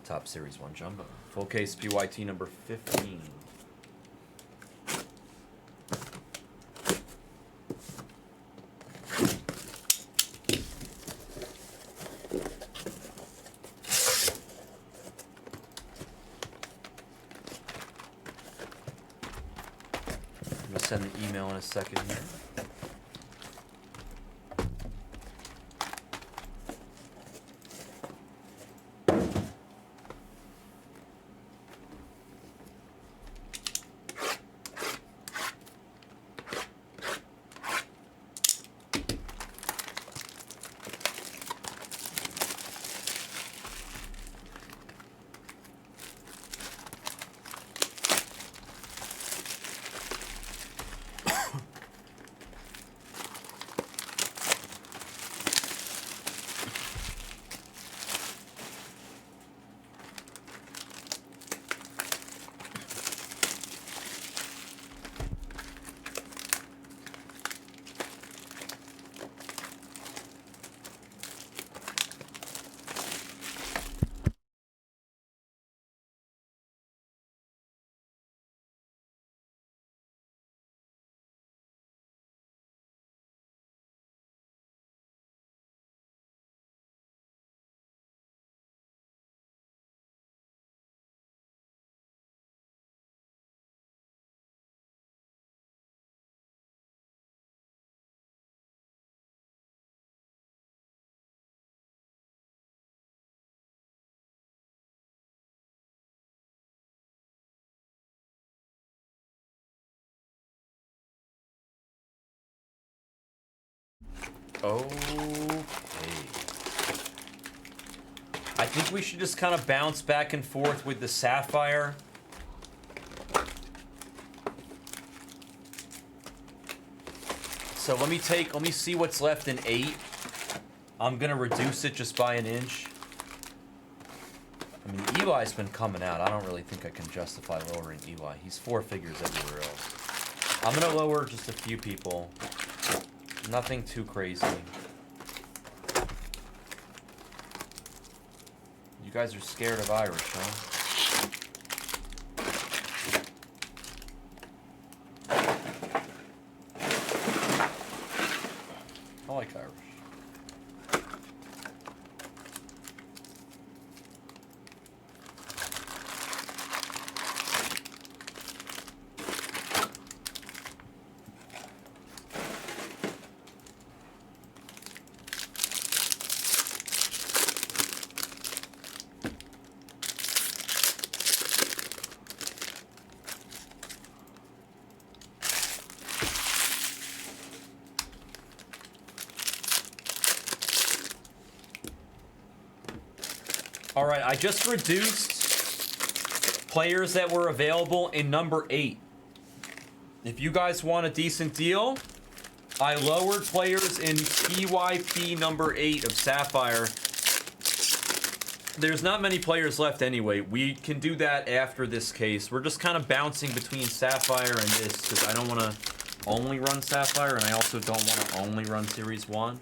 Top Series 1 Jumbo. Full case PYT number 15. I'm going to send an email in a second here. Okay. I think we should just kind of bounce back and forth with the Sapphire. So let me see what's left in 8. I'm gonna reduce it just by an inch. I mean, Eli's been coming out. I don't really think I can justify lowering Eli. He's 4 figures everywhere else. I'm gonna lower just a few people. Nothing too crazy. You guys are scared of Irish, huh? I like Irish. All right, I just reduced players that were available in number 8. If you guys want a decent deal, I lowered players in PYP number 8 of Sapphire. There's not many players left anyway. We can do that after this case. We're just kind of bouncing between Sapphire and this because I don't want to only run Sapphire and I also don't want to only run Series 1.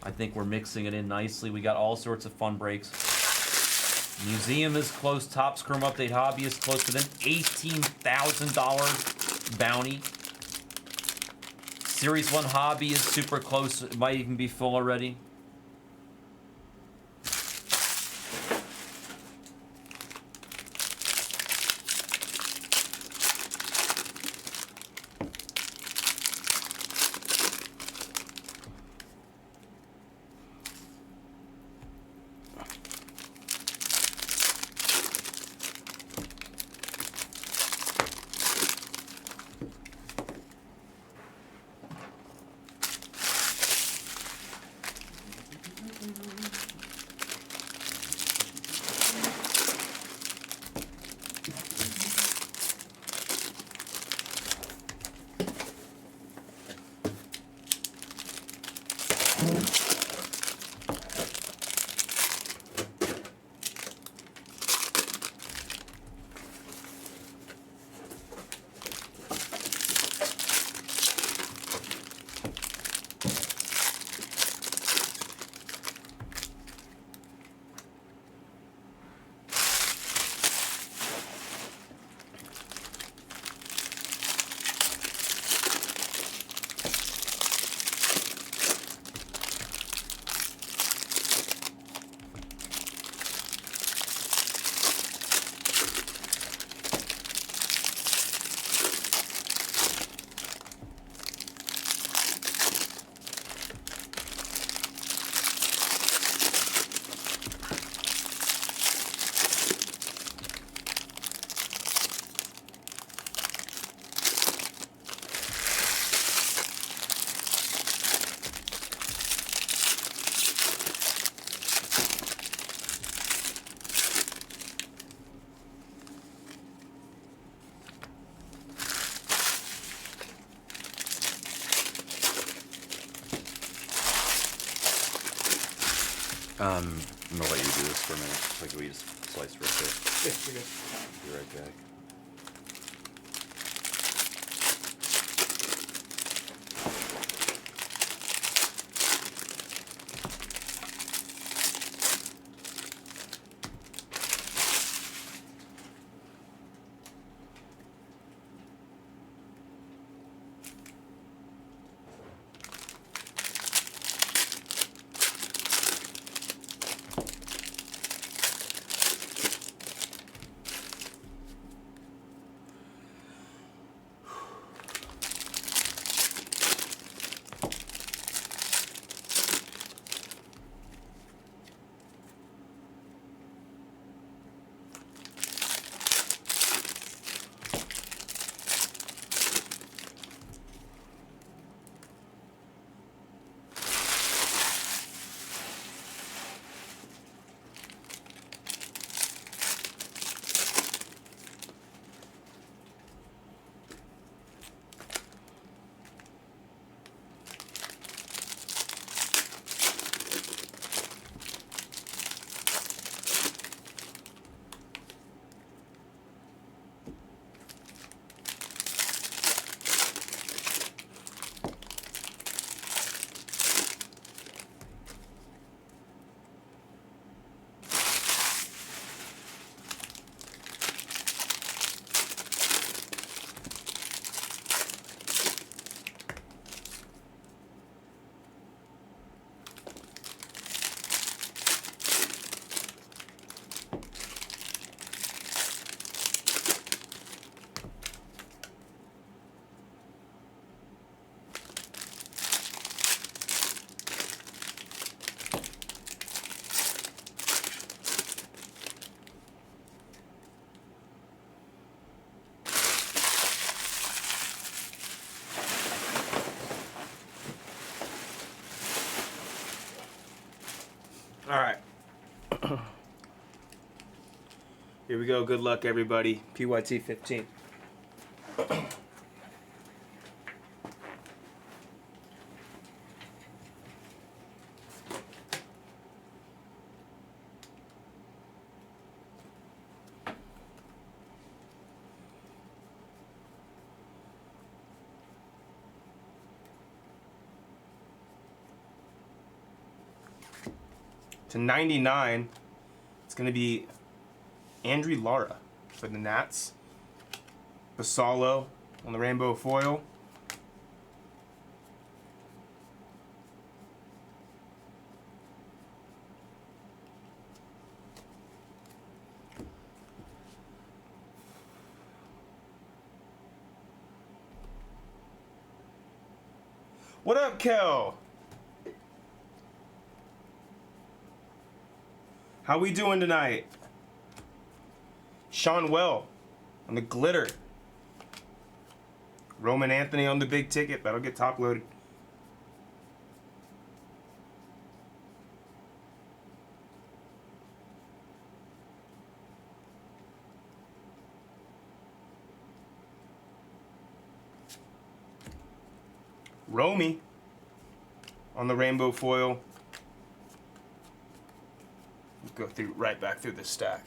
I think we're mixing it in nicely. We got all sorts of fun breaks. Museum is close. Top Scrum Update Hobby is close to an $18,000 bounty. Series 1 Hobby is super close. It might even be full already. I'm gonna let you do this for a minute. Like we just sliced right there. Yeah, you're good. Be right back. All right. Here we go. Good luck, everybody. PYT 15. To 99, it's going to be Andrew Lara for the Nats. Basalo on the rainbow foil. What up, Kel? How we doing tonight? Sean Well on the glitter. Roman Anthony on the big ticket. That'll get top loaded. Romy on the rainbow foil. Let's go through right back through this stack.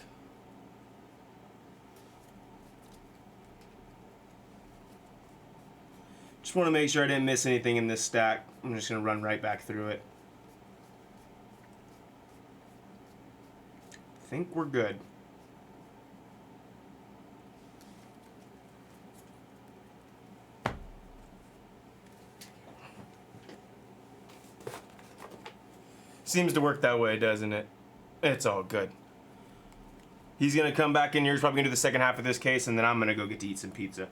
Just want to make sure I didn't miss anything in this stack. I'm just going to run right back through it. I think we're good. Seems to work that way, doesn't it? It's all good. He's going to come back in here. He's probably going to do the second half of this case, and then I'm going to go get to eat some pizza.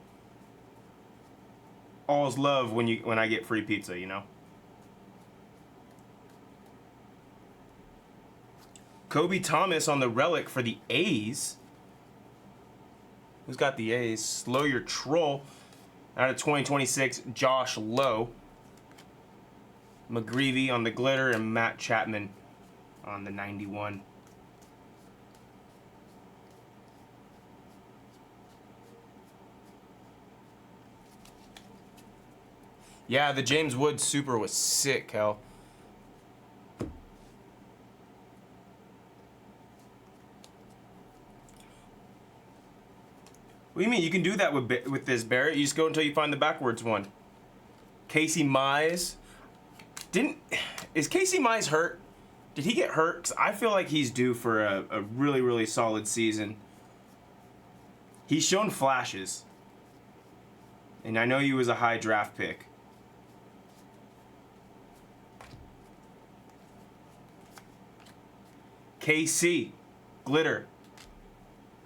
All's love when I get free pizza, you know? Kobe Thomas on the relic for the A's. Who's got the A's? Slow Your Troll. Out of 2026, Josh Lowe. McGreevy on the glitter and Matt Chapman on the 91. Yeah, the James Woods Super was sick, Cal. What do you mean? You can do that with this, Barrett. You just go until you find the backwards one. Casey Mize. Is Casey Mize hurt? Did he get hurt? 'Cause I feel like he's due for a really, really solid season. He's shown flashes. And I know he was a high draft pick. KC. Glitter.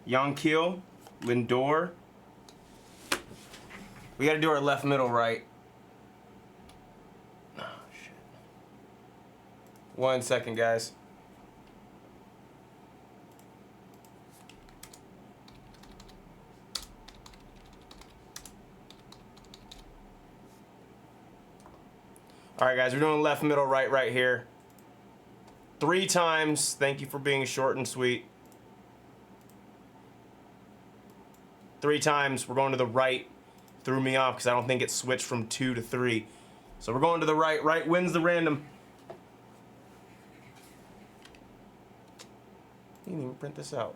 Yonkeel. Lindor. We got to do our left, middle, right. Oh, shit. 1 second, guys. All right, guys, we're doing left, middle, right here. 3 times. Thank you for being short and sweet. 3 times. We're going to the right. Threw me off because I don't think it switched from 2 to 3. So we're going to the right. Right wins the random. You didn't even print this out.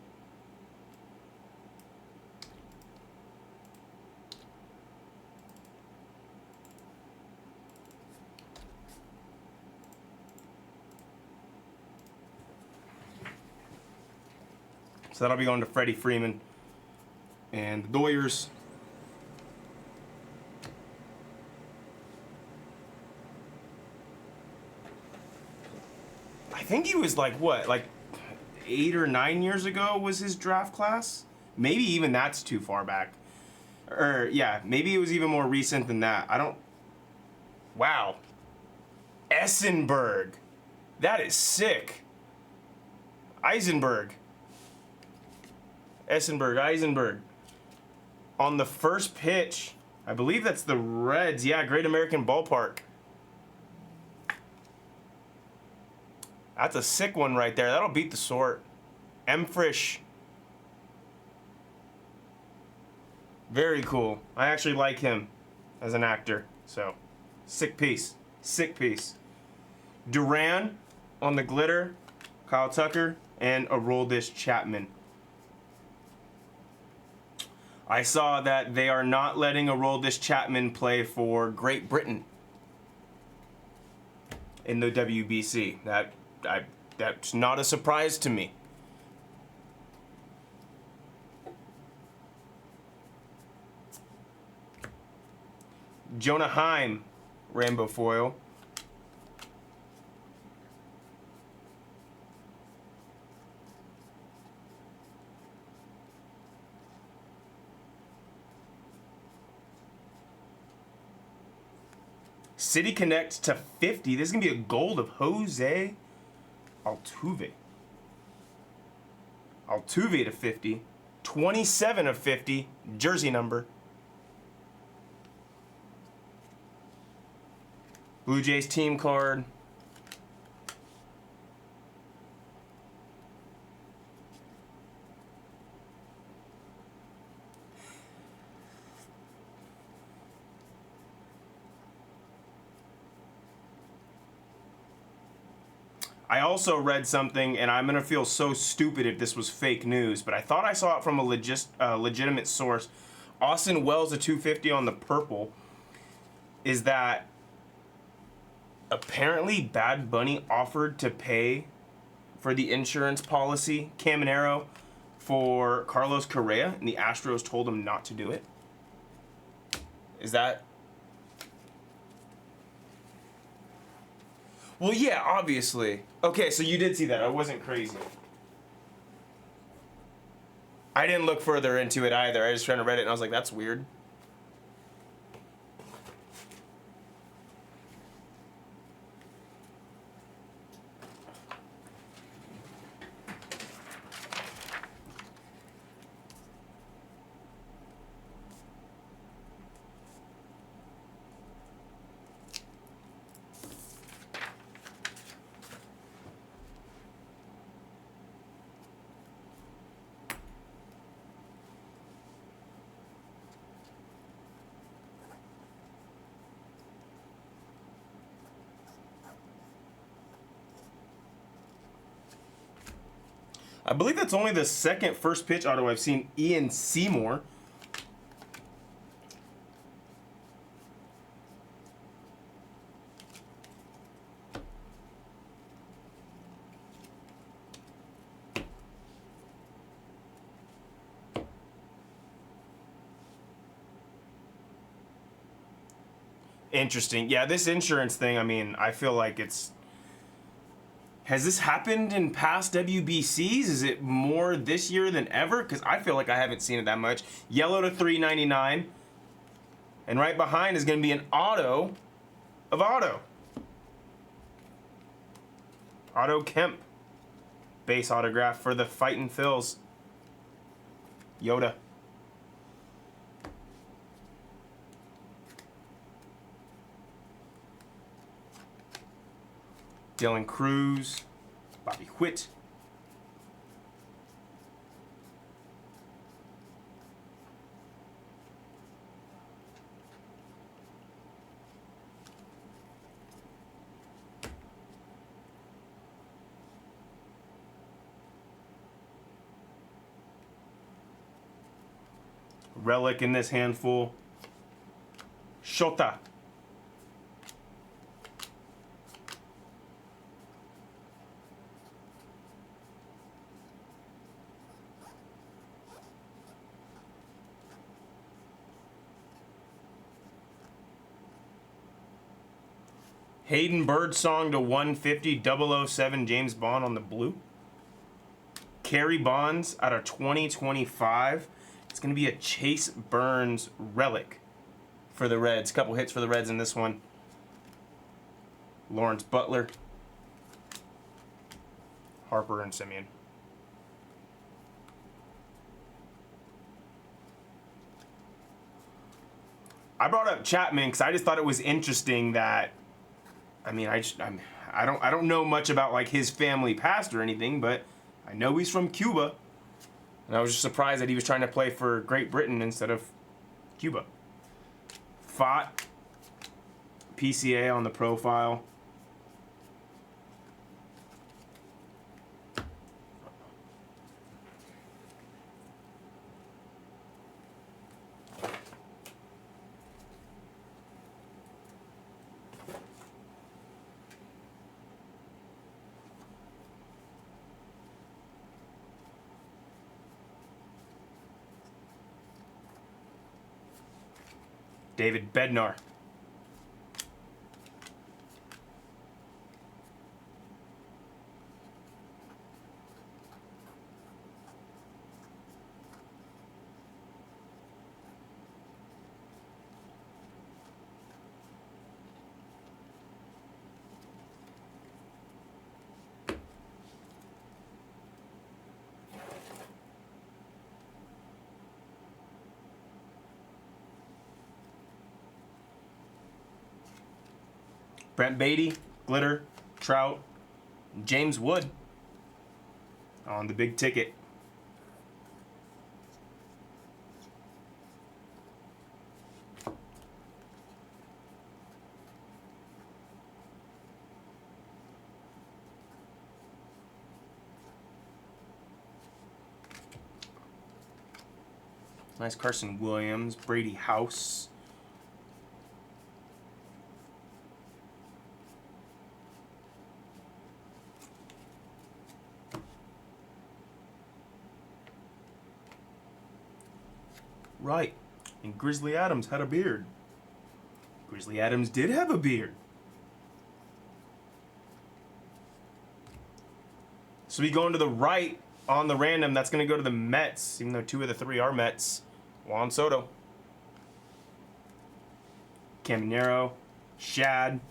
So that'll be going to Freddie Freeman and the Doyers. I think he was like, what, like 8 or 9 years ago was his draft class? Maybe even that's too far back. Or, yeah, maybe it was even more recent than that. I don't... Wow. Essenberg. That is sick. Eisenberg. Eisenberg. On the first pitch, I believe that's the Reds. Yeah, Great American Ballpark. That's a sick one right there. That'll beat the sort. Emfrish. Very cool. I actually like him as an actor. So, sick piece. Sick piece. Duran on the glitter. Kyle Tucker. And Aroldis Chapman. I saw that they are not letting Aroldis Chapman play for Great Britain in the WBC. That's not a surprise to me. Jonah Heim, rainbow foil. City Connect to 50. This is going to be a gold of Jose Altuve. Altuve to 50. 27 of 50. Jersey number. Blue Jays team card. I also read something, and I'm going to feel so stupid if this was fake news, but I thought I saw it from a legitimate source. Austin Wells, a 250 on the purple, is that apparently Bad Bunny offered to pay for the insurance policy, Caminero, for Carlos Correa, and the Astros told him not to do it. Is that... Well, yeah, obviously. Okay, so you did see that. I wasn't crazy. I didn't look further into it either. I was trying to read it, and I was like, that's weird. I believe that's only the second first pitch auto I've seen Ian Seymour Interesting. Yeah, this insurance thing, I mean, I feel like it's... Has this happened in past WBCs? Is it more this year than ever? Because I feel like I haven't seen it that much. Yellow to $3.99. And right behind is going to be an auto of Auto. Otto Kemp. Base autograph for the Fightin' Phils. Yoda. Dylan Cruz. Bobby Witt. Relic in this handful. Shota. Hayden Birdsong to 150, 007 James Bond on the blue. Kerry Bonds out of 2025. It's going to be a Chase Burns relic for the Reds. Couple hits for the Reds in this one. Lawrence Butler. Harper and Simeon. I brought up Chapman because I just thought it was interesting that, I mean, I don't know much about like his family past or anything, but I know he's from Cuba. And I was just surprised that he was trying to play for Great Britain instead of Cuba. Fought PCA on the profile. David Bednar. Brent Beatty, Glitter, Trout, James Wood on the big ticket. Nice Carson Williams, Brady House. Right, and Grizzly Adams had a beard. Grizzly Adams did have a beard. So we go into the right on the random. That's going to go to the Mets, even though 2 of the 3 are Mets. Juan Soto. Caminero. Shad.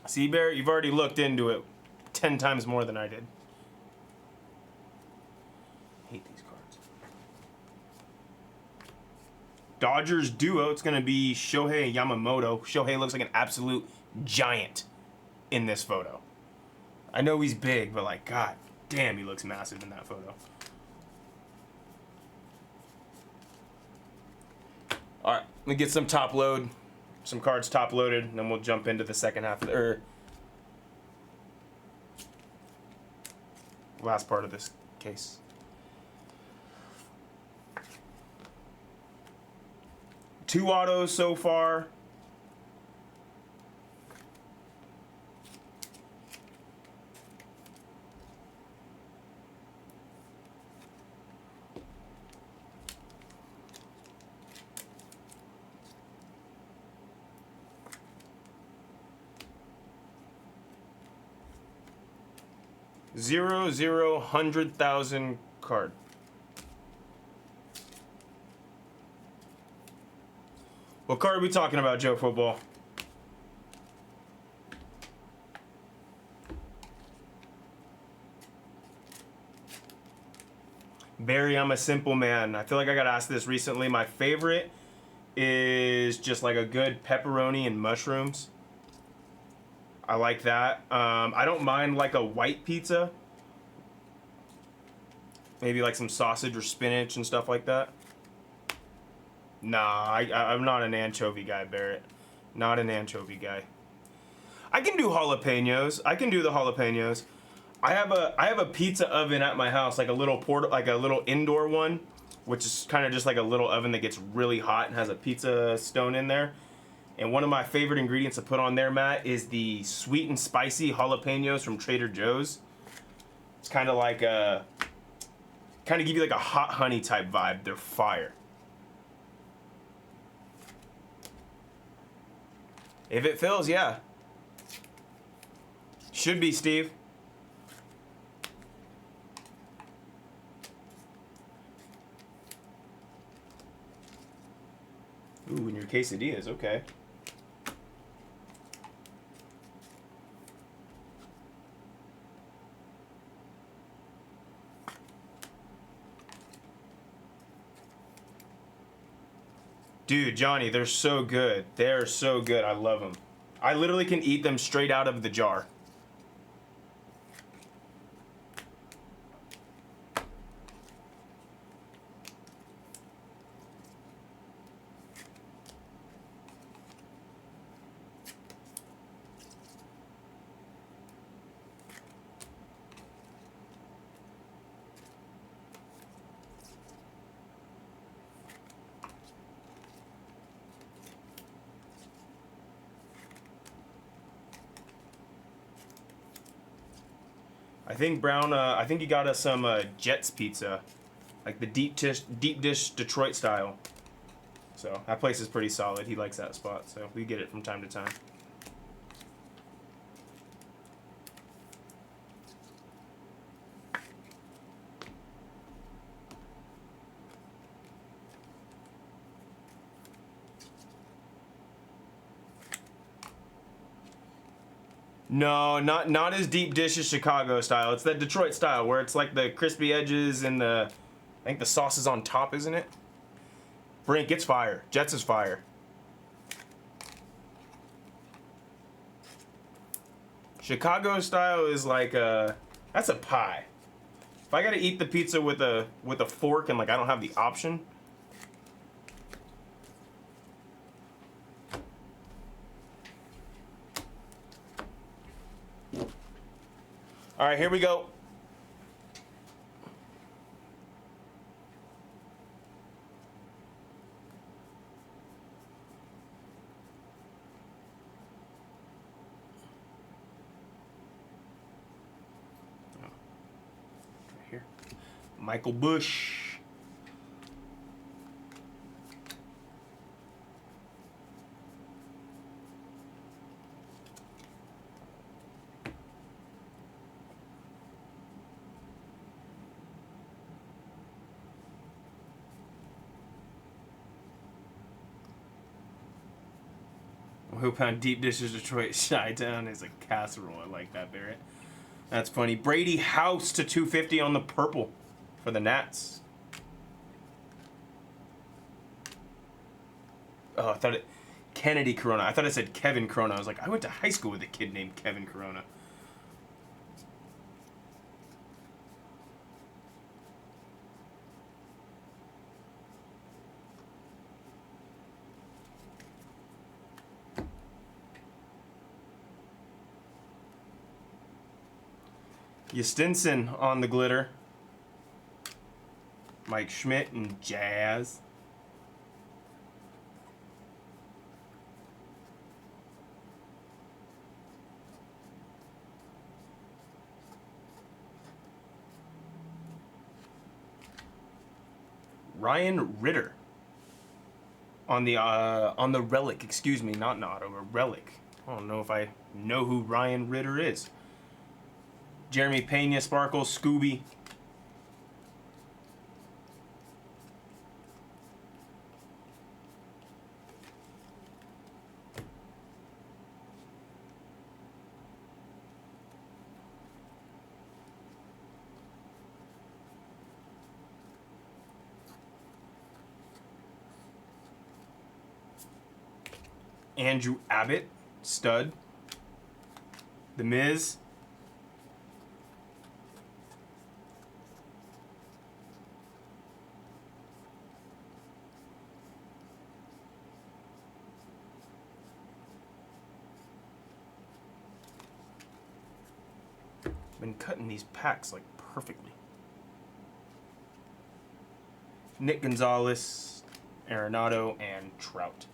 See, Bear, you've already looked into it 10 times more than I did. Hate these cards. Dodgers duo, it's going to be Shohei and Yamamoto. Shohei looks like an absolute giant in this photo. I know he's big, but like, god damn, he looks massive in that photo. All right, let me get some top load. Some cards top loaded, and then we'll jump into the second half of the, last part of this case. 2 autos so far. Zero, 100,000 card. What card are we talking about, Joe Football? Barry, I'm a simple man. I feel like I got asked this recently. My favorite is just like a good pepperoni and mushrooms. I like that. I don't mind like a white pizza. Maybe like some sausage or spinach and stuff like that. Nah, I'm not an anchovy guy, Barrett. Not an anchovy guy. I can do jalapenos. I can do the jalapenos. I have a pizza oven at my house, like a little indoor one, which is kind of just like a little oven that gets really hot and has a pizza stone in there. And one of my favorite ingredients to put on there, Matt, is the sweet and spicy jalapenos from Trader Joe's. It's kind of like kind of give you like a hot honey type vibe. They're fire. If it fills, yeah. Should be, Steve. Ooh, and your quesadillas, okay. Dude, Johnny, they're so good. They're so good. I love them. I literally can eat them straight out of the jar. I think Brown. I think he got us some Jets pizza, like the deep dish Detroit style. So that place is pretty solid. He likes that spot, so we get it from time to time. No, not as deep dish as Chicago style. It's that Detroit style where it's like the crispy edges and I think the sauce is on top, isn't it? Brink, it's fire. Jets is fire. Chicago style is like that's a pie. If I gotta eat the pizza with a fork and like I don't have the option. All right, here we go. Right here. Michael Bush. Hope on deep dishes Detroit Chi-Town is a casserole. I like that, Barrett. That's funny. Brady House to 250 on the purple for the Nats. Oh, I thought it... Kennedy Corona. I thought it said Kevin Corona. I was like, I went to high school with a kid named Kevin Corona. Stinson on the glitter. Mike Schmidt and Jazz. Ryan Ritter. On the relic, excuse me, not an auto, a relic. I don't know if I know who Ryan Ritter is. Jeremy Pena, Sparkle, Scooby. Andrew Abbott, stud. The Miz. Been cutting these packs like perfectly. Nick Gonzalez, Arenado, and Trout.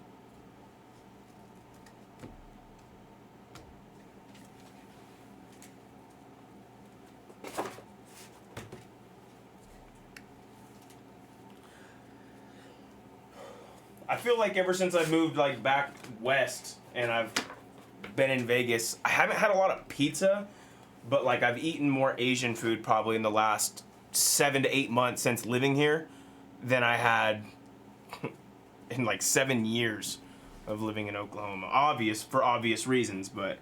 I feel like ever since I moved like back west and I've been in Vegas, I haven't had a lot of pizza, but like I've eaten more Asian food probably in the last 7 to 8 months since living here than I had in like 7 years of living in Oklahoma. For obvious reasons, but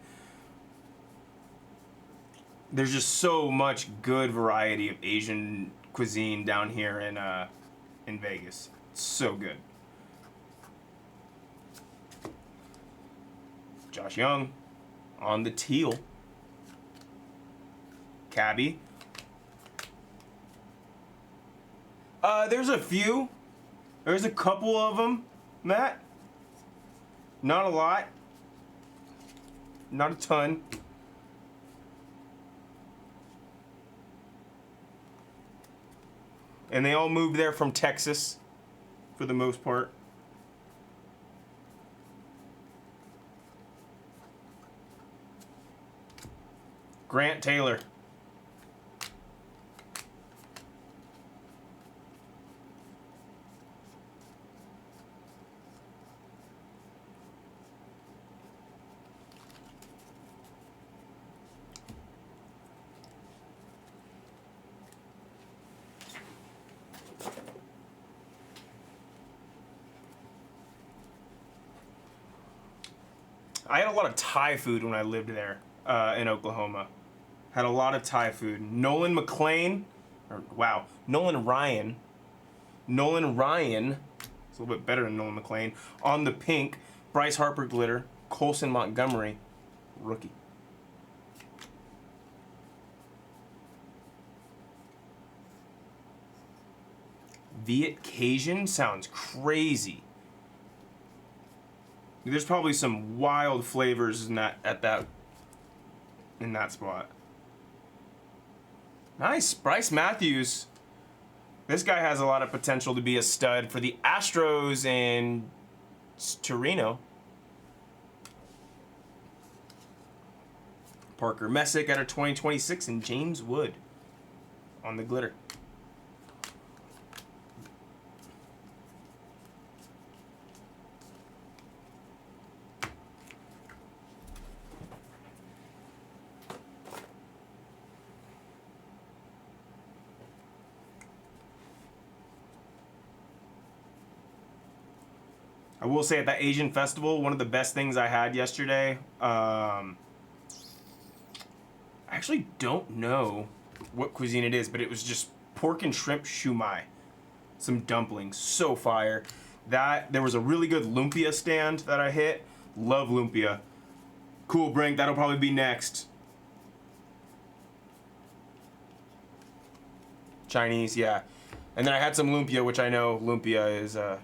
there's just so much good variety of Asian cuisine down here in Vegas. It's so good. Josh Young on the teal. Cabby. There's a few. There's a couple of them, Matt. Not a lot. Not a ton. And they all moved there from Texas for the most part. Grant Taylor. I had a lot of Thai food when I lived there in Oklahoma. Had a lot of Thai food. Nolan Ryan. Nolan Ryan. It's a little bit better than Nolan McLean. On the pink. Bryce Harper glitter. Colson Montgomery. Rookie. Viet Cajun sounds crazy. There's probably some wild flavors in that spot. Nice. Bryce Matthews. This guy has a lot of potential to be a stud for the Astros in Torino. Parker Messick out of 2026 and James Wood on the glitter. I will say at that Asian festival, one of the best things I had yesterday, I actually don't know what cuisine it is, but it was just pork and shrimp shumai. Some dumplings, so fire. There was a really good lumpia stand that I hit. Love lumpia. Cool, Brink, that'll probably be next. Chinese, yeah. And then I had some lumpia, which I know lumpia is, I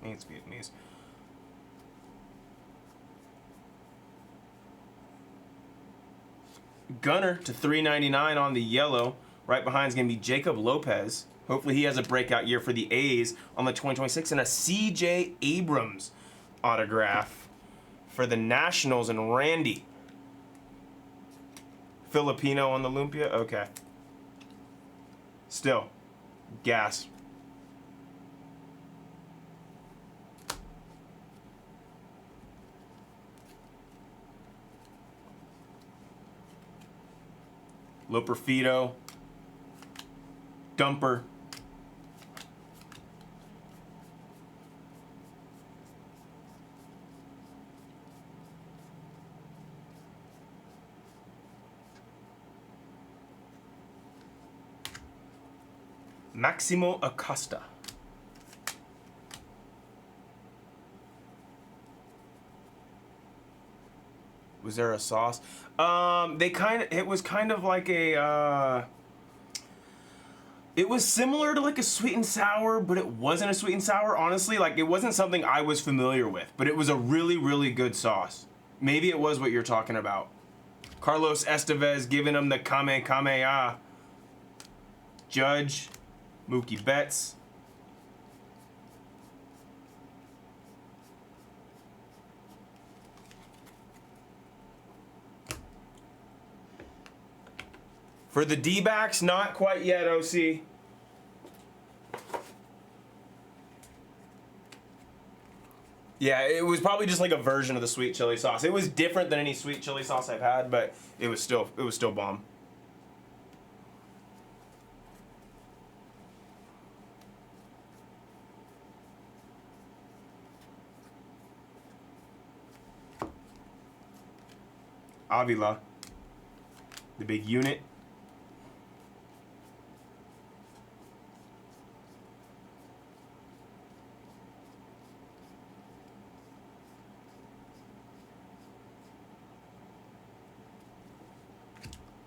think it's Vietnamese. Gunner to $3.99 on the yellow. Right behind is going to be Jacob Lopez. Hopefully he has a breakout year for the A's on the 2026. And a C.J. Abrams autograph for the Nationals and Randy. Filipino on the lumpia? Okay. Still, gas. Loperfido. Dumper. Maximo Acosta. Was there a sauce? It was kind of like a, it was similar to like a sweet and sour, but it wasn't a sweet and sour, honestly. Like, it wasn't something I was familiar with, but it was a really, really good sauce. Maybe it was what you're talking about. Carlos Estevez giving him the Kamehameha. Judge. Mookie Betts. For the D-backs, not quite yet, OC. Yeah, it was probably just like a version of the sweet chili sauce. It was different than any sweet chili sauce I've had, but it was still bomb. Avila, the big unit.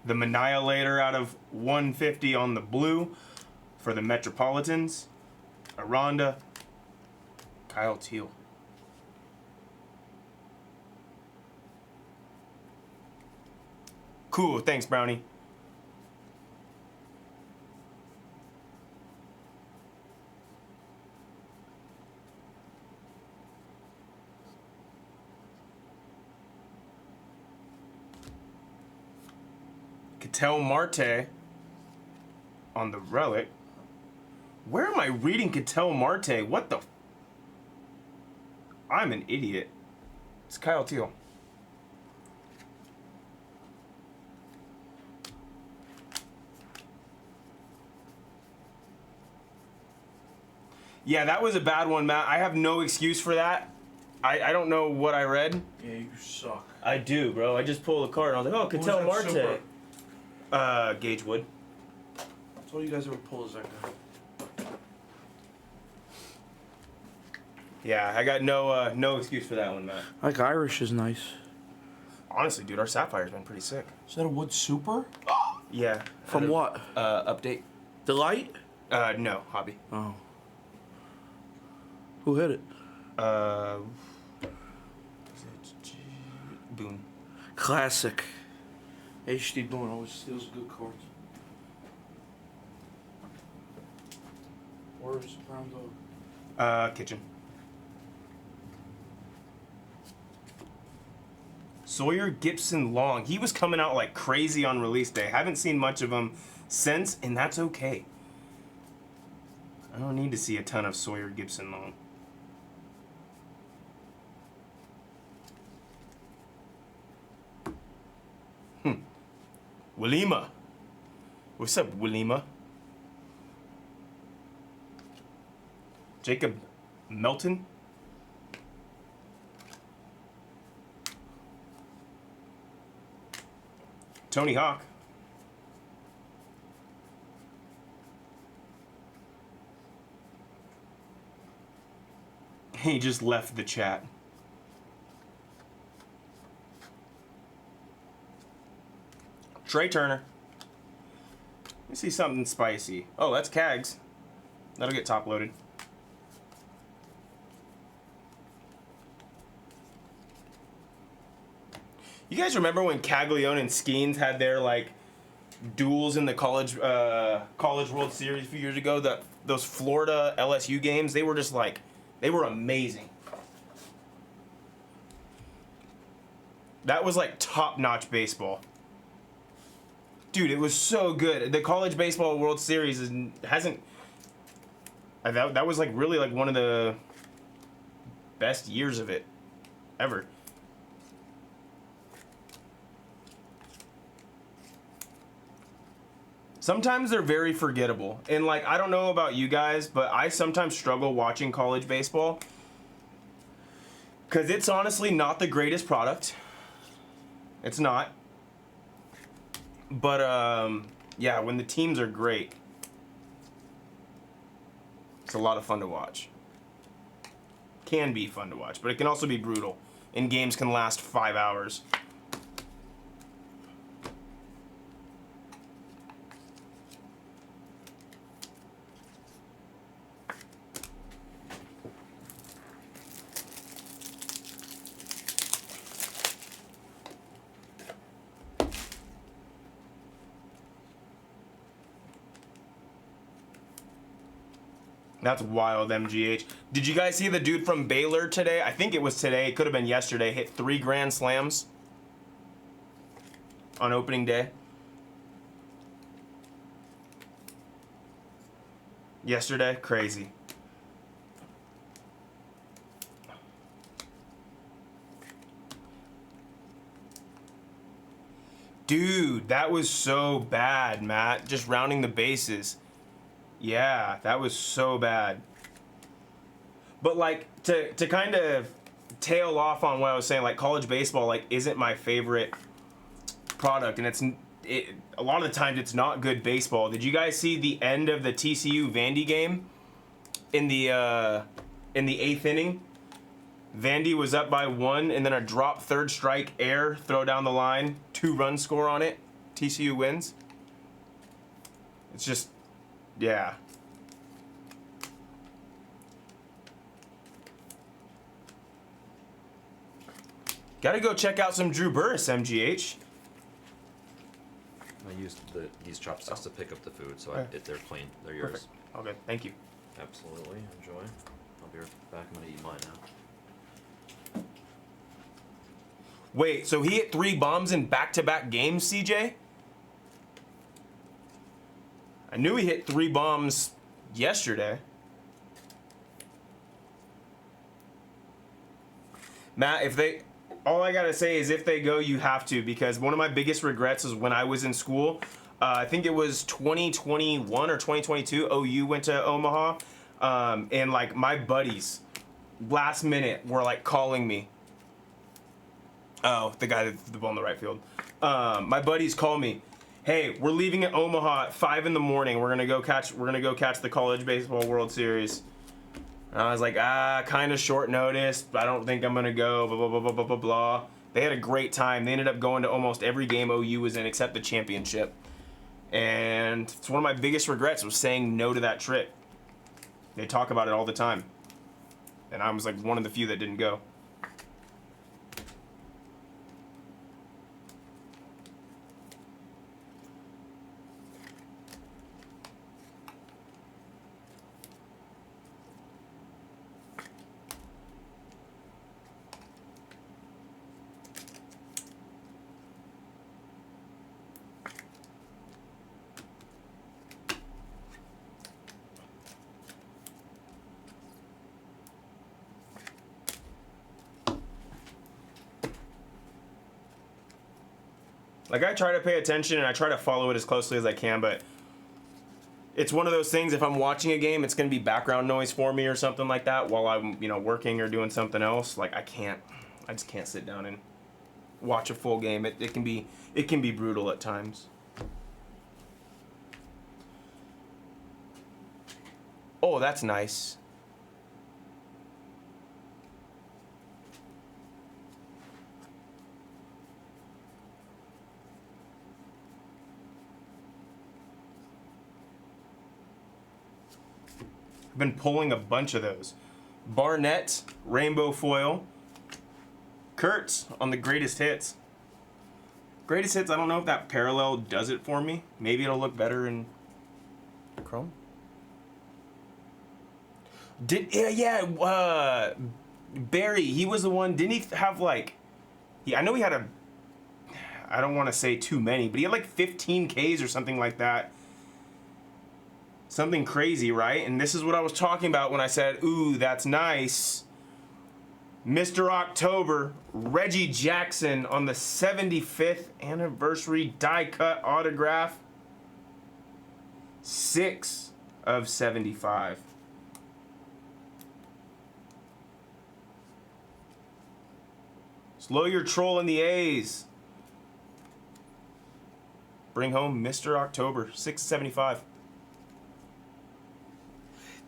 The Annihilator out of 150 on the blue for the Metropolitans. Aranda, Kyle Teal. Cool, thanks, Brownie. Ketel Marte on the relic. Where am I reading Ketel Marte? What the? I'm an idiot. It's Kyle Teal. Yeah, that was a bad one, Matt. I have no excuse for that. I don't know what I read. Yeah, you suck. I do, bro. I just pulled a card and I was like, oh, Ketel Who was that Marte. super? Gage Wood. That's all you guys ever pull is that guy. Yeah, I got no excuse for that one, Matt. Like Irish is nice. Honestly, dude, our Sapphire's been pretty sick. Is that a wood super? Yeah. From what? Update. Delight? No, hobby. Oh. Who hit it? Boone. Classic. HD Boone always steals good cards. Where's Brown Dog? Kitchen. Sawyer Gibson Long. He was coming out like crazy on release day. Haven't seen much of him since, and that's okay. I don't need to see a ton of Sawyer Gibson Long. Walima. What's up, Walima? Jacob Melton. Tony Hawk. He just left the chat. Trey Turner. Let me see something spicy. Oh, that's Cags. That'll get top loaded. You guys remember when Caglione and Skeens had their like duels in the college World Series a few years ago? Those Florida LSU games, they were just like, they were amazing. That was like top-notch baseball. Dude, it was so good. The College Baseball World Series hasn't. That was like really like one of the best years of it ever. Sometimes they're very forgettable. And like, I don't know about you guys, but I sometimes struggle watching college baseball because it's honestly not the greatest product. It's not. But yeah, when the teams are great, it's a lot of fun to watch. Can be fun to watch, but it can also be brutal. And games can last 5 hours. That's wild, MGH. Did you guys see the dude from Baylor today? I think it was today. It could have been yesterday. Hit 3 grand slams on opening day. Yesterday? Crazy. Dude, that was so bad, Matt. Just rounding the bases. Yeah, that was so bad. But like to kind of tail off on what I was saying, like college baseball like isn't my favorite product, and a lot of the times it's not good baseball. Did you guys see the end of the TCU Vandy game in the 8th inning? Vandy was up by 1, and then a drop third strike air throw down the line, 2-run score on it. TCU wins. It's just. Yeah. Gotta go check out some Drew Burress, MGH. I used these chopsticks to pick up the food, so they're clean. They're yours. Perfect. Okay, thank you. Absolutely. Enjoy. I'll be right back. I'm gonna eat mine now. Wait, so he hit 3 bombs in back-to-back games, CJ? I knew he hit 3 bombs yesterday. Matt, all I gotta say is if they go, you have to, because one of my biggest regrets is when I was in school. I think it was 2021 or 2022. OU went to Omaha, and like my buddies, last minute were like calling me. Oh, the guy that threw the ball in the right field. My buddies call me. Hey, we're leaving at Omaha at 5 in the morning. We're gonna go catch the College Baseball World Series. And I was like, kind of short notice, but I don't think I'm gonna go. Blah blah blah blah blah blah blah. They had a great time. They ended up going to almost every game OU was in except the championship. And it's one of my biggest regrets was saying no to that trip. They talk about it all the time, and I was like one of the few that didn't go. Like, I try to pay attention and I try to follow it as closely as I can, but it's one of those things, if I'm watching a game, it's going to be background noise for me or something like that while I'm, working or doing something else. Like, I just can't sit down and watch a full game. It can be brutal at times. Oh, that's nice. I've been pulling a bunch of those. Barnett, rainbow foil. Kurtz on the greatest hits. Greatest hits, I don't know if that parallel does it for me. Maybe it'll look better in Chrome. Barry, he was the one, didn't he have like, I know he had I don't want to say too many, but he had like 15 Ks or something like that. Something crazy, right? And this is what I was talking about when I said, ooh, that's nice. Mr. October, Reggie Jackson on the 75th anniversary die cut autograph. 6 of 75. Slow your troll in the A's. Bring home Mr. October, 675.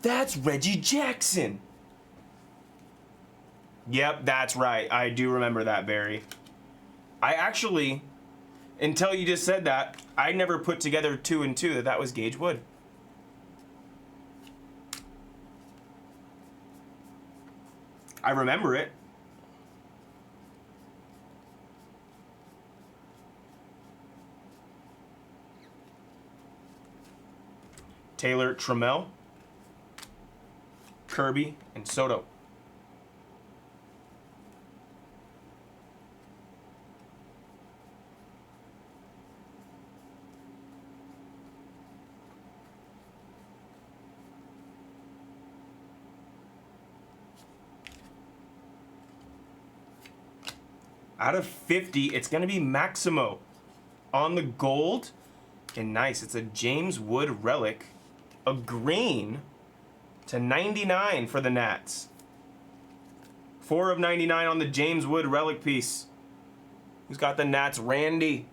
That's Reggie Jackson. Yep, that's right. I do remember that, Barry. I actually, until you just said that, I never put together 2 and 2 that was Gage Wood. I remember it. Taylor Trammell, Kirby, and Soto. Out of 50, it's going to be Maximo on the gold. And nice, it's a James Wood relic. A green /99 for the Nats. 4 of 99 on the James Wood relic piece. Who's got the Nats? Randy.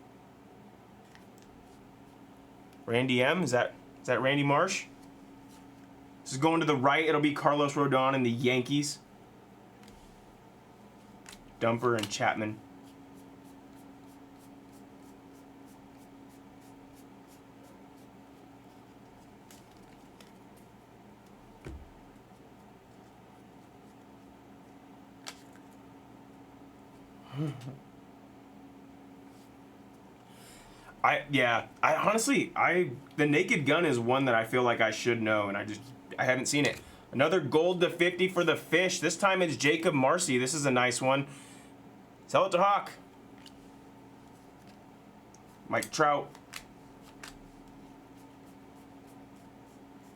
Randy M? Is that Randy Marsh? This is going to the right. It'll be Carlos Rodon and the Yankees. Dumper and Chapman. I honestly, the Naked Gun is one that I feel like I should know, and I haven't seen it. Another gold /50 for the Fish. This time it's Jacob Marcy. This is a nice one. Sell it to Hawk. Mike Trout.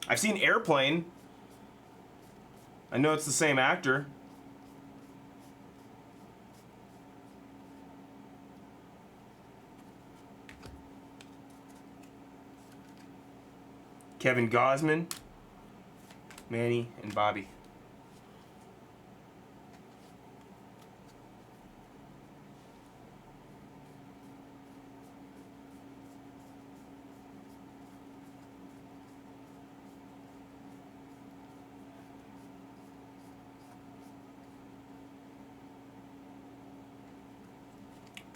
I've seen Airplane. I know it's the same actor. Kevin Gausman, Manny, and Bobby.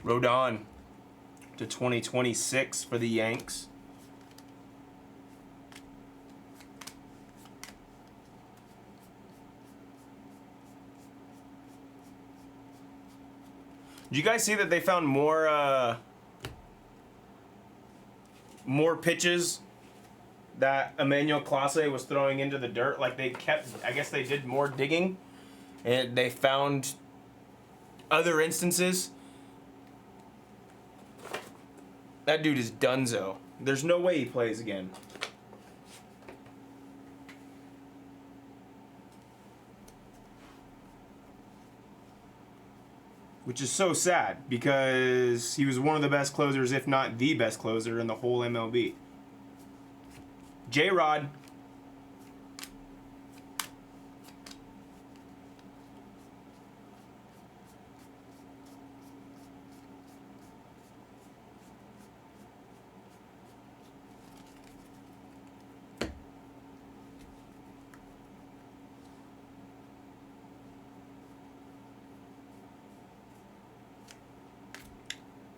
Rodon /2026 for the Yanks. Did you guys see that they found more pitches that Emmanuel Clase was throwing into the dirt? Like I guess they did more digging, and they found other instances. That dude is donezo. There's no way he plays again. Which is so sad because he was one of the best closers, if not the best closer in the whole MLB. J-Rod.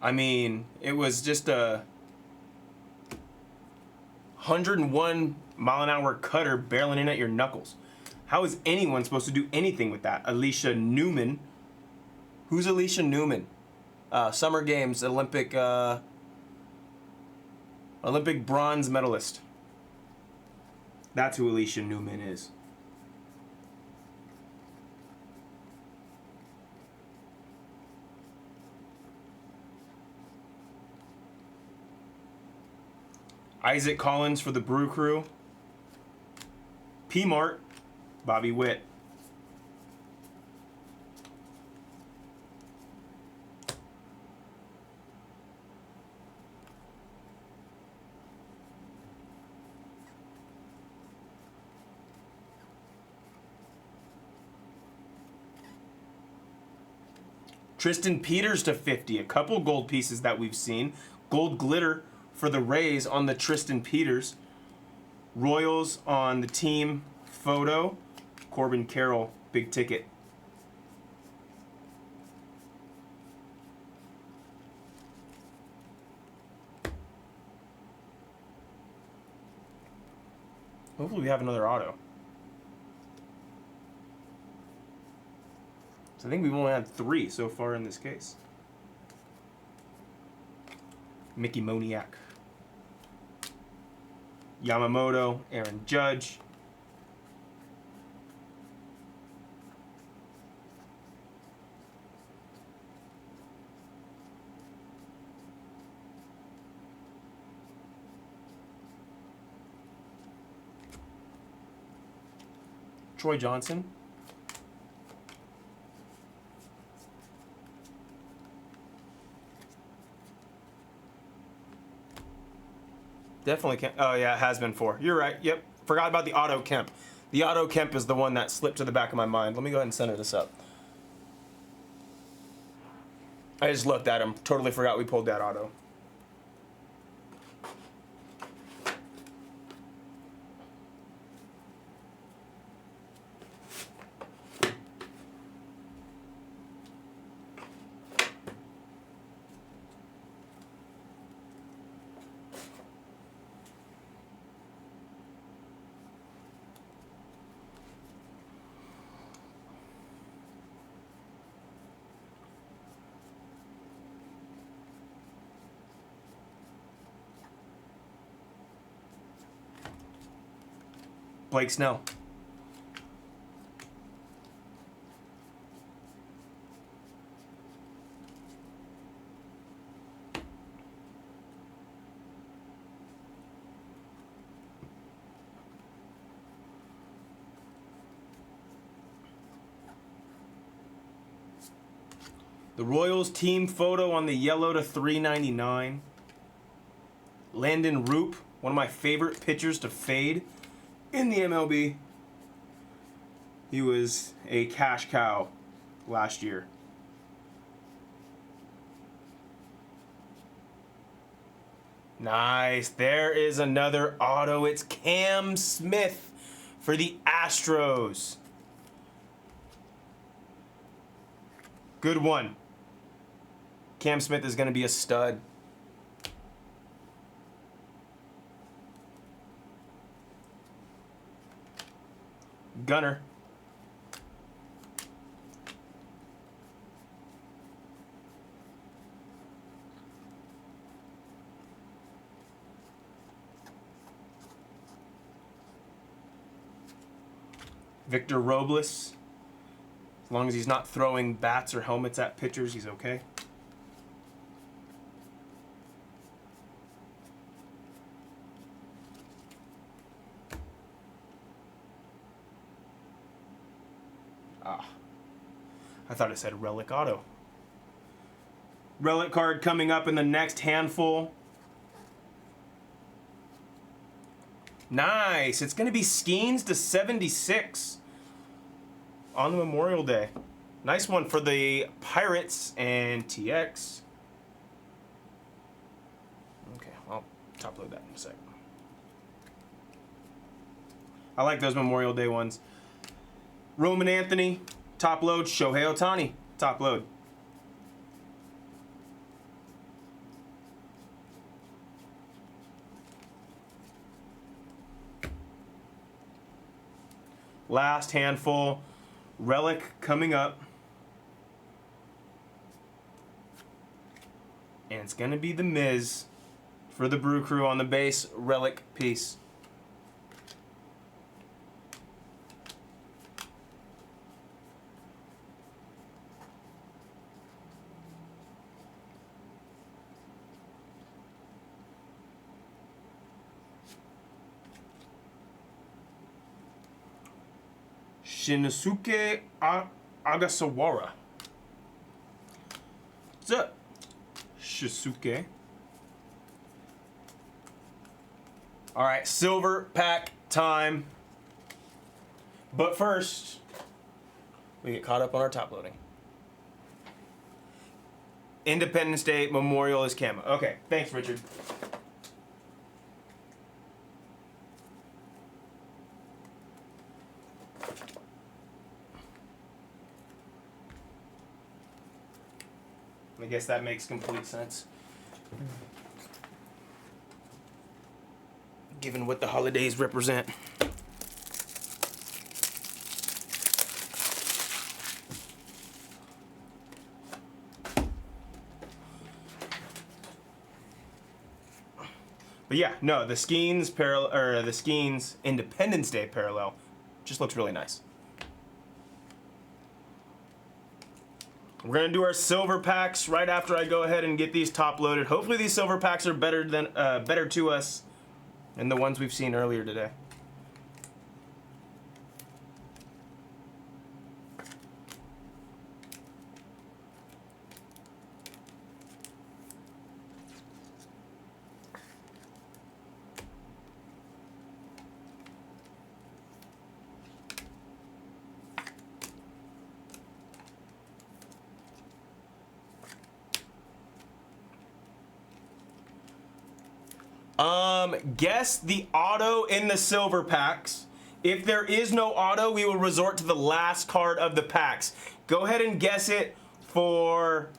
I mean, it was just a 101 mile an hour cutter barreling in at your knuckles. How is anyone supposed to do anything with that? Alicia Newman. Who's Alicia Newman? Summer Games Olympic bronze medalist. That's who Alicia Newman is. Isaac Collins for the Brew Crew. P Mart, Bobby Witt. Tristan Peters to 50. A couple gold pieces that we've seen. Gold glitter for the Rays on the Tristan Peters. Royals on the team photo. Corbin Carroll, big ticket. Hopefully we have another auto. So I think we've only had 3 so far in this case. Mickey Moniak. Yamamoto, Aaron Judge. Troy Johnson. Definitely Kemp. Oh, yeah, it has been 4. You're right. Yep. Forgot about the Otto Kemp. The Otto Kemp is the one that slipped to the back of my mind. Let me go ahead and center this up. I just looked at him. Totally forgot we pulled that auto. Blake Snell. The Royals team photo on the yellow to 399. Landon Roop, one of my favorite pitchers to fade in the MLB. He was a cash cow last year. Nice. There is another auto. It's Cam Smith for the Astros. Good one. Cam Smith is going to be a stud. Gunner. Victor Robles. As long as he's not throwing bats or helmets at pitchers, he's okay. I thought it said Relic Auto. Relic card coming up in the next handful. Nice. It's going to be Skeens to 76 on the Memorial Day. Nice one for the Pirates and TX. Okay, I'll top load that in a second. I like those Memorial Day ones. Roman Anthony, top load. Shohei Ohtani, top load. Last handful. Relic coming up. And it's going to be the Miz for the Brew Crew on the base. Relic piece. Shinosuke Agasawara. What's up, Shisuke? All right, silver pack time. But first, we get caught up on our top loading. Independence Day Memorial is camo. Okay, thanks, Richard. I guess that makes complete sense. Given what the holidays represent. But yeah, no, the Skeens parallel or the Skeens Independence Day parallel just looks really nice. We're gonna do our silver packs right after I go ahead and get these top loaded. Hopefully these silver packs are better to us than the ones we've seen earlier today. Guess the auto in the silver packs. If there is no auto, we will resort to the last card of the packs. Go ahead and guess it for...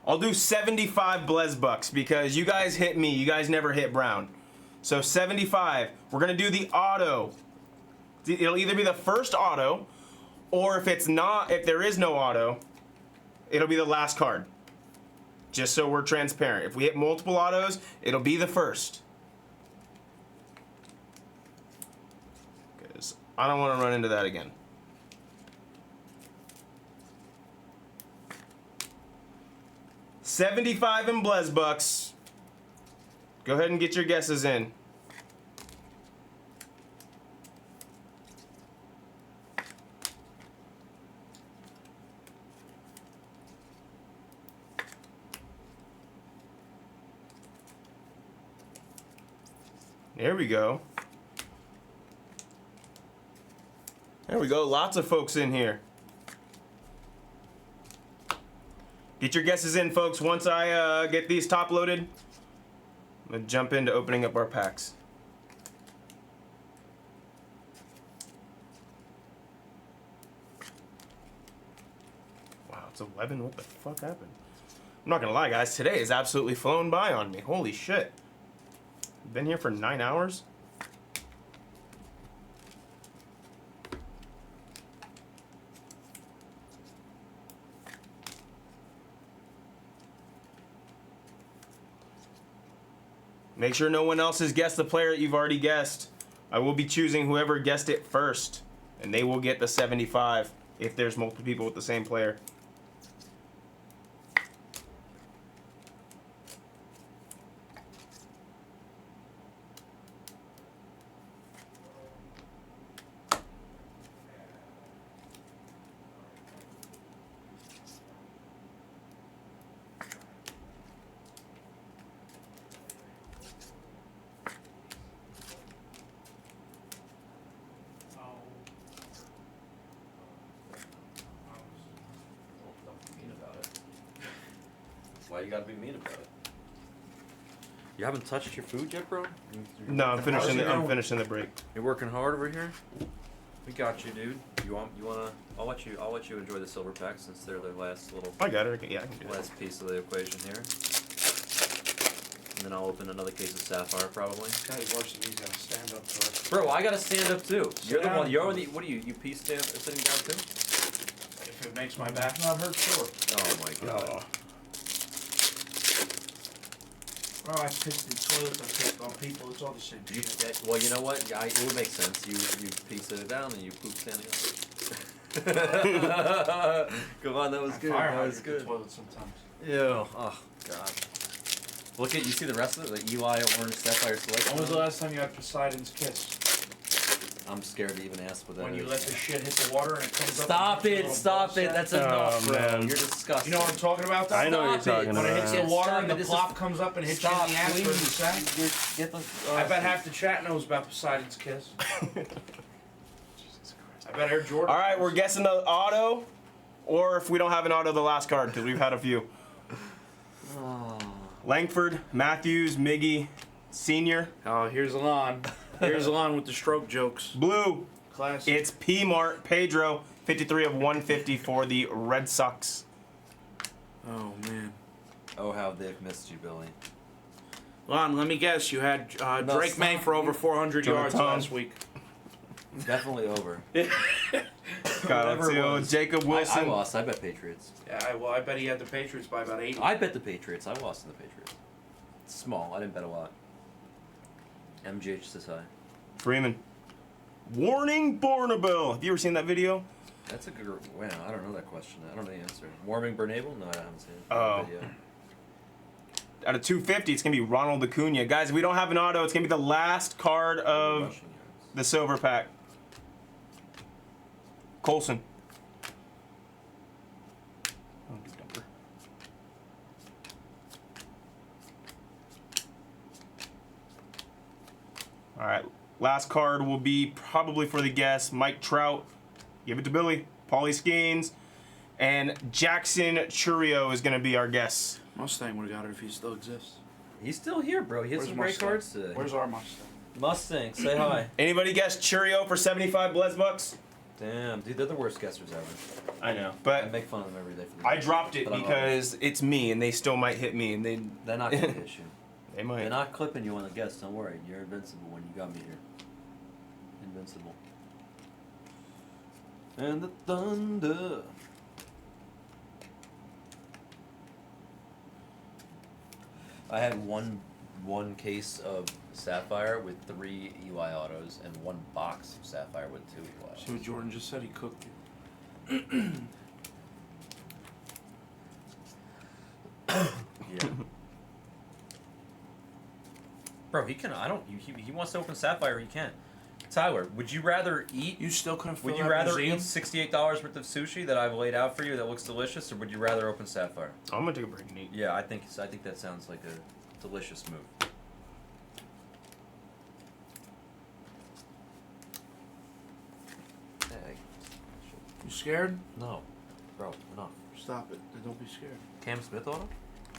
I'll do 75 Blesbucks because you guys hit me. You guys never hit Brown. So 75. We're going to do the auto. It'll either be the first auto, or if there is no auto, it'll be the last card. Just so we're transparent. If we hit multiple autos, it'll be the first. Because I don't want to run into that again. $75 in Blesbucks. Go ahead and get your guesses in. There we go. There we go. Lots of folks in here. Get your guesses in, folks. Once I get these top loaded, I'm going to jump into opening up our packs. Wow, it's 11. What the fuck happened? I'm not going to lie, guys. Today has absolutely flown by on me. Holy shit. Been here for 9 hours? Make sure no one else has guessed the player that you've already guessed. I will be choosing whoever guessed it first, and they will get the 75 if there's multiple people with the same player. Why you gotta be mean about it? You haven't touched your food yet, bro? No, I'm finishing the break. You're working hard over here. We got you, dude. You wanna? I'll let you enjoy the silver pack since they're the last little. I got it. Yeah, I can do last piece of the equation here. And then I'll open another case of Sapphire probably. This guy's worse than he's gonna stand up to us. Bro, I gotta stand up too. You're the down. one. You're the. What are you? You sitting down too? If it makes my back not hurt, sure. Oh my god. Oh. Oh, I pissed in toilets, I pissed on people, it's all the same You, shit. well, you know what? Yeah, it would make sense. You piece it down and you poop standing up. Come on, that was good. That was good. Toilet sometimes. Ew. Oh god. Look at you. See the rest of it? The Eli Orange Sapphire Select. When was the last time you had Poseidon's kiss? I'm scared to even ask what that When you is. let the shit hit the water and it comes up. Stop and hits it! the little Stop ball it! sack. That's enough, bro. man. You're disgusting. You know what I'm talking about? Though? I know what you're Stop it. talking When it about. hits the Yeah, water stop and it. the This plop is- comes up and hits Stop, you in the ass for the please. sack. Get the. I bet half the chat knows about Poseidon's kiss. I bet Air Jordan. All right, we're guessing the auto, or if we don't have an auto, the last card because we've had a few. Oh. Langford, Matthews, Miggy, Senior, Oh, here's Alon. Here's Alon with the stroke jokes. Blue. Classic. It's P Mart Pedro, 53 of 150 for the Red Sox. Oh man. Oh, how they've missed you, Billy. Alon, let me guess. You had No, Drake May stop. for over 400 Jonah yards Tom. last week. Definitely over. Kyle Whatever it Till, was. Jacob I Wilson. lost. I bet Patriots. Yeah, well, I bet he had the Patriots by about 80. I bet the Patriots. I lost to the Patriots. Small. I didn't bet a lot. MGH says hi. Freeman. Warning Bornabel. Have you ever seen that video? That's a good. Wow, I don't know that question. I don't know the answer. Warming Bernabel? No, I haven't seen it. Oh. Video. Out of 250, it's going to be Ronald Acuna. Guys, if we don't have an auto, it's going to be the last card of Rushing yards. the silver pack. Colson. Oh, good number. All right, last card will be probably for the guest. Mike Trout. Give it to Billy. Paulie Skeens. And Jackson Churio is going to be our guest. Mustang would have got it if he still exists. He's still here, bro. He has Where's some great Mustang? cards today. Where's our Mustang? Mustang? Say hi. Anybody guess Churio for 75 Blez bucks? Damn, dude, they're the worst guessers ever. I know. I But make fun of them every day for I that. dropped it But I love because it's me and they still might hit me and They're not gonna hit you. they might. They're not clipping you on the guess. Don't worry. You're invincible when you got me here. Invincible. And the thunder. I had one case of Sapphire with 3 Eli autos and 1 box of Sapphire with 2 Eli autos. See what Jordan just said? He cooked you. Yeah. Bro, he can. I don't. He wants to open Sapphire. He can. Tyler, would you rather eat? You still couldn't fill Would you that rather museum? eat $68 worth of sushi that I've laid out for you that looks delicious, or would you rather open Sapphire? I'm gonna take a break and eat. Yeah, I think that sounds like a delicious move. Hey, You scared? no, bro, enough. Stop it. Then don't be scared. Cam Smith auto?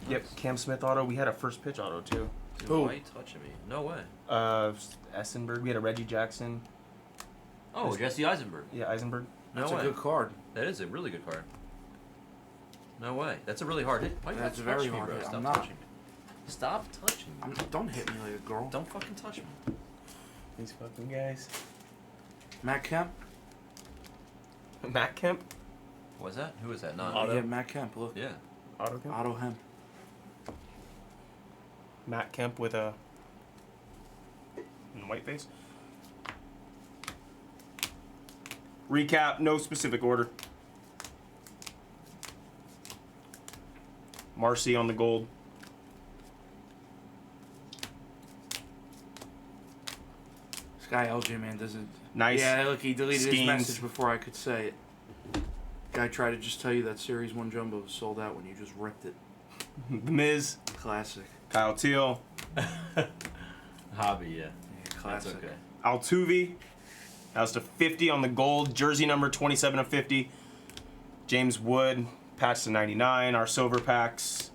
Yep, Cam Smith auto. We had a first pitch auto too. Dude, Who? why are you touching me? No way. Essenberg. We had a Reggie Jackson. Oh, Jesse Eisenberg. Yeah, Eisenberg. No That's way. a good card. That is a really good card. No way. That's a really hard hit. Why you That's gotta a very touch me, hard bro? hit. Stop I'm not. touching me. Stop touching me. Don't hit me like a girl. Don't fucking touch me. These fucking guys. Matt Kemp? Matt Kemp. What was that? Who was that? Not. Auto. Yeah, Matt Kemp. Look. Yeah. Auto Kemp. Otto Hem. Matt Kemp with a white face. Recap. No specific order. Marcy on the gold. This guy LJ, man, doesn't. Nice. Yeah, look, he deleted his schemes. message before I could say it. Guy tried to just tell you that Series 1 Jumbo was sold out when you just ripped it. The Miz. Classic. Kyle Teal. Hobby, yeah. Yeah, That's classic. okay. Altuve. That was to 50 on the gold. Jersey number 27 of 50. James Wood. Patch to 99. Our silver packs.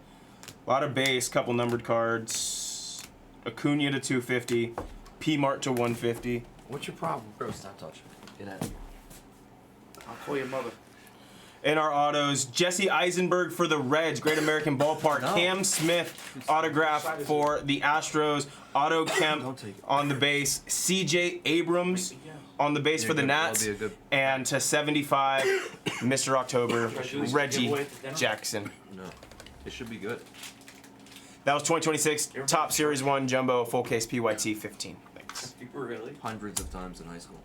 A lot of base. Couple numbered cards. Acuna to 250. P Mart to 150. What's your problem? Bro, stop touching me. Get out of here. I'll call your mother. In our autos, Jesse Eisenberg for the Reds, Great American Ballpark. No. Cam Smith autograph for the Astros. Otto Kemp Don't take it. on the base. CJ Abrams on the base Yeah, for the good. That'll Nats. be a good- And to 75, Mr. October, Reggie Giveaway at the dinner? Jackson. No. It should be good. That was 2026 Top Series 1 Jumbo Full Case PYT 15. Thanks. Really? Hundreds of times in high school.